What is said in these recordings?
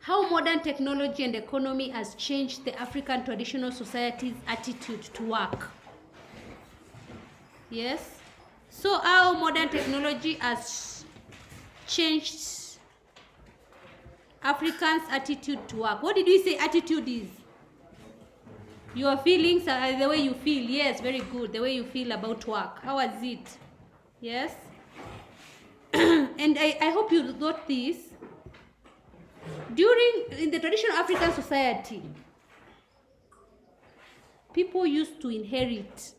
how modern technology and economy has changed the African traditional society's attitude to work. Yes. So how modern technology has changed Africans' attitude to work. What did we say attitude is? Your feelings are the way you feel. Yes, very good. The way you feel about work. How was it? Yes. And I hope you got this. In the traditional African society, people used to inherit.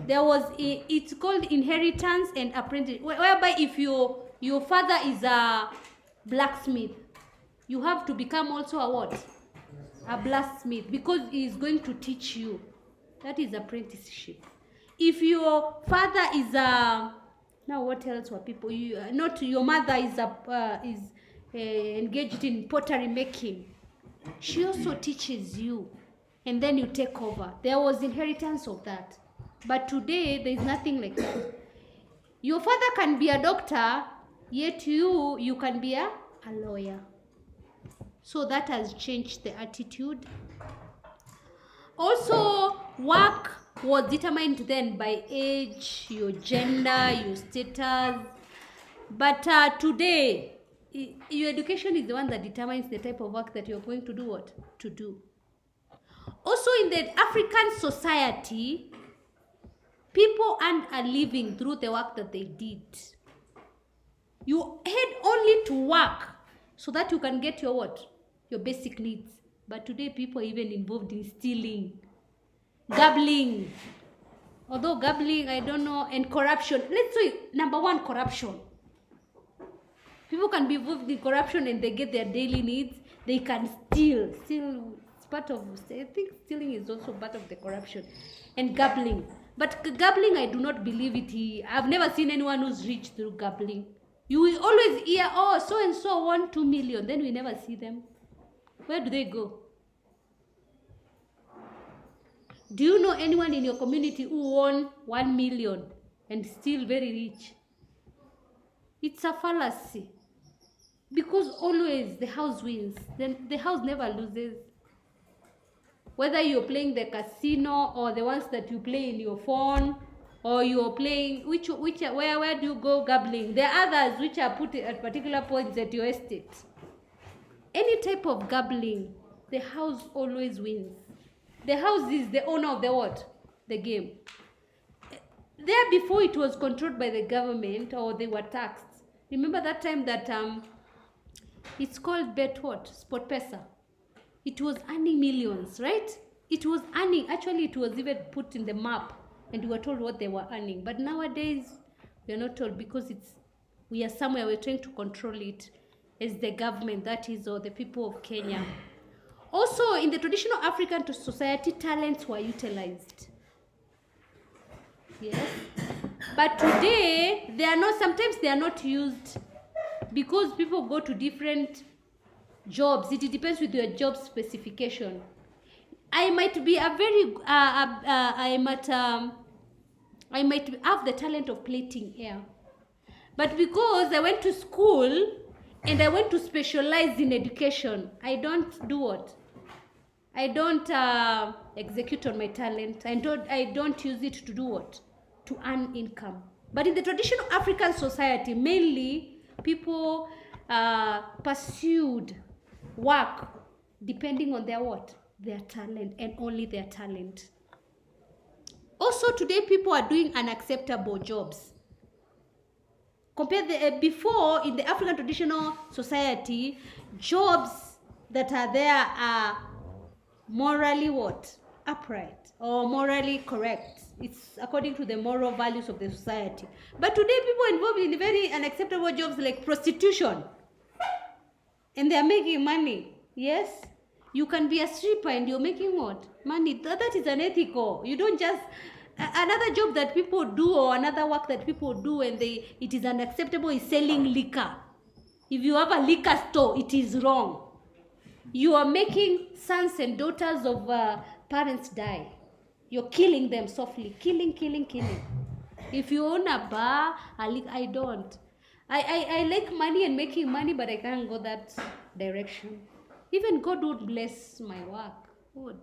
It's called inheritance and apprentice, whereby if your father is a blacksmith, you have to become also a what? A blacksmith, because he is going to teach you. That is apprenticeship. If your father is a, now what else were people, not your mother is engaged in pottery making, she also teaches you, and then you take over. There was inheritance of that. But today, there is nothing like that. Your father can be a doctor, yet you can be a lawyer. So that has changed the attitude. Also, work was determined then by age, your gender, your status. But today, your education is the one that determines the type of work that you're going to do what? To do. Also, in the African society, people earned a living through the work that they did. You had only to work so that you can get your what? Your basic needs. But today people are even involved in stealing, gambling. Although gambling, I don't know, and corruption. Let's say number one, corruption. People can be involved in corruption and they get their daily needs. They can steal. Steal is part of, I think stealing is also part of the corruption. And gambling. But gambling, I do not believe it. I've never seen anyone who's rich through gambling. You will always hear, oh, so and so won 2 million. Then we never see them. Where do they go? Do you know anyone in your community who won 1 million and still very rich? It's a fallacy. Because always the house wins. Then the house never loses. Whether you're playing the casino or the ones that you play in your phone, or you're playing, where do you go gambling? There are others which are put at particular points at your estate. Any type of gambling, the house always wins. The house is the owner of the what? The game. There before it was controlled by the government, or they were taxed. Remember that time that it's called bet what? Sport Pesa. It was earning millions, right? It was earning. Actually, it was even put in the map, and we were told what they were earning. But nowadays, we are not told, because we are somewhere, we're trying to control it as the government, that is, or the people of Kenya. Also, in the traditional African society, talents were utilized. Yes. But today, sometimes they are not used, because people go to different jobs. It depends with your job specification. I might be I might have the talent of plating air, but because I went to school and I went to specialize in education, I don't do what? I don't execute on my talent. I don't use it to do what? To earn income. But in the traditional African society, mainly people pursued work depending on their what? Their talent, and only their talent. Also today people are doing unacceptable jobs. Compare before, in the African traditional society, jobs that are there are morally what? Upright or morally correct. It's according to the moral values of the society. But today people are involved in very unacceptable jobs like prostitution. And they are making money. Yes? You can be a stripper and you're making what? Money. That is unethical. You don't just... Another job that people do, or another work that people do and it is unacceptable, is selling liquor. If you have a liquor store, it is wrong. You are making sons and daughters of parents die. You're killing them softly. Killing. If you own a bar, I don't. I like money and making money, but I can't go that direction. Even God would bless my work. Would.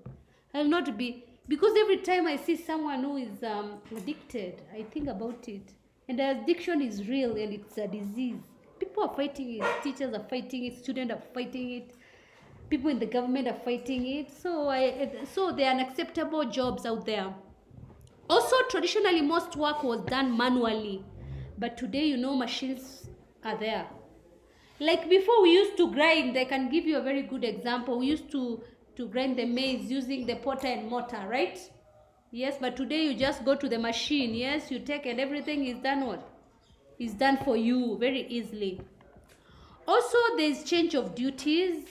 I'll not be, because every time I see someone who is addicted, I think about it. And the addiction is real and it's a disease. People are fighting it. Teachers are fighting it. Students are fighting it. People in the government are fighting it. So there are unacceptable jobs out there. Also, traditionally, most work was done manually. But today, you know, machines are there. Like before, we used to grind. I can give you a very good example. We used to grind the maize using the potter and mortar, right? Yes, but today you just go to the machine. Yes, you take and everything is done what? Is done for you very easily. Also, there's change of duties.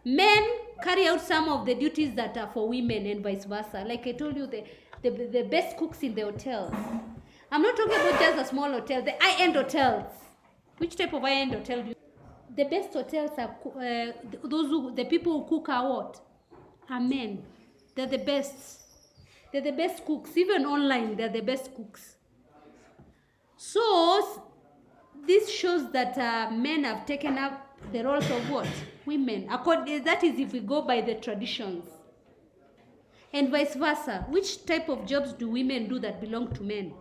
Men carry out some of the duties that are for women and vice versa. Like I told you, the best cooks in the hotels. I'm not talking about just a small hotel, the high-end hotels. Which type of high-end hotel do you? The best hotels are the people who cook are what? Are men. They're the best. They're the best cooks. Even online, they're the best cooks. So this shows that men have taken up the roles of what? Women. That is if we go by the traditions. And vice versa. Which type of jobs do women do that belong to men?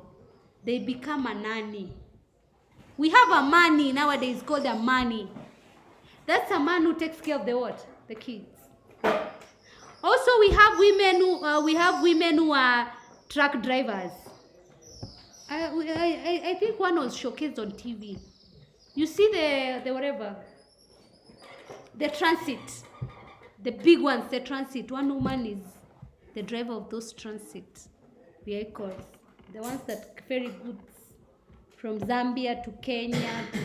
They become a nanny. We have a nanny nowadays called a nanny. That's a man who takes care of the what? The kids. Also, we have women who are truck drivers. I think one was showcased on TV. You see the whatever, the transit, the big ones, the transit. One woman is the driver of those transit vehicles, the ones that ferry goods from Zambia to Kenya to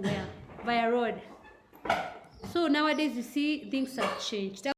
where via road. So nowadays you see things have changed.